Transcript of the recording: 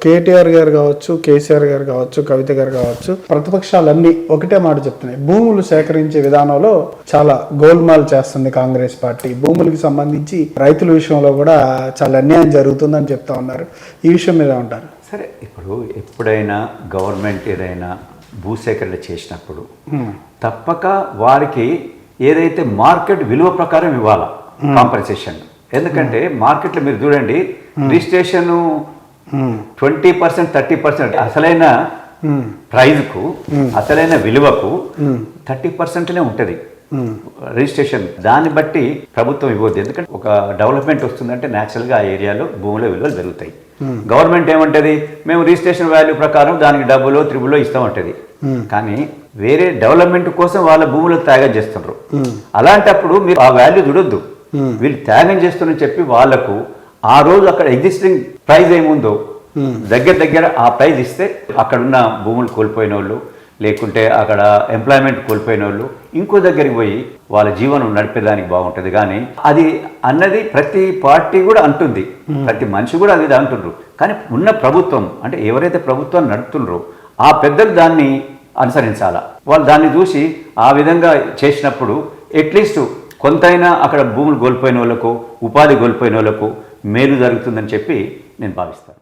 కేటీఆర్ గారు కావచ్చు, కేసీఆర్ గారు కావచ్చు, కవిత గారు కావచ్చు, ప్రతిపక్షాలన్నీ ఒకటే మాట చెప్తున్నాయి, భూములు సేకరించే విధానంలో చాలా గోల్మాల్ చేస్తుంది కాంగ్రెస్ పార్టీ. భూములకి సంబంధించి రైతుల విషయంలో కూడా చాలా అన్యాయం జరుగుతుందని చెప్తా ఉన్నారు. ఈ విషయం మీద ఉంటారు. సరే, ఇప్పుడు ఎప్పుడైనా గవర్నమెంట్ ఏదైనా భూసేకరణ చేసినప్పుడు తప్పక వారికి ఏదైతే మార్కెట్ విలువ ప్రకారం ఇవ్వాలా కాంపన్సేషన్. ఎందుకంటే మార్కెట్లో మీరు చూడండి, రిజిస్ట్రేషన్ 20%, 30% అసలైన ప్రైజ్కు, అసలైన విలువకు 30%నే ఉంటుంది రిజిస్ట్రేషన్. దాన్ని బట్టి ప్రభుత్వం ఇవ్వద్దు. ఎందుకంటే ఒక డెవలప్మెంట్ వస్తుందంటే న్యాచురల్గా ఆ ఏరియాలో భూముల విలువలు పెరుగుతాయి. గవర్నమెంట్ ఏమంటది, మేము రిజిస్ట్రేషన్ వాల్యూ ప్రకారం దానికి డబ్బులో త్రిబుల్లో ఇస్తామంటది. కానీ వేరే డెవలప్మెంట్ కోసం వాళ్ళ భూములకు త్యాగం చేస్తున్నారు. అలాంటప్పుడు మీరు ఆ వాల్యూ చూడొద్దు. వీళ్ళు త్యాగం చేస్తున్నారని చెప్పి వాళ్లకు ఆ రోజు అక్కడ ఎగ్జిస్టింగ్ ప్రైజ్ ఏముందో దగ్గర ఆ ప్రైజ్ ఇస్తే అక్కడున్న భూములు కోల్పోయిన వాళ్ళు, లేకుంటే అక్కడ ఎంప్లాయ్మెంట్ కోల్పోయిన వాళ్ళు ఇంకో దగ్గరికి పోయి వాళ్ళ జీవనం నడిపేదానికి బాగుంటుంది. కానీ అది అన్నది ప్రతి పార్టీ కూడా అంటుంది, ప్రతి మనిషి కూడా అది అంటున్నారు. కానీ ఉన్న ప్రభుత్వం అంటే ఎవరైతే ప్రభుత్వాన్ని నడుపుతున్నారో ఆ పెద్దలు దాన్ని అనుసరించాలా. వాళ్ళు దాన్ని చూసి ఆ విధంగా చేసినప్పుడు అట్లీస్ట్ కొంతైనా అక్కడ భూములు కోల్పోయిన వాళ్ళకు, ఉపాధి కోల్పోయిన వాళ్ళకు మేలు జరుగుతుందని చెప్పి నేను భావిస్తాను.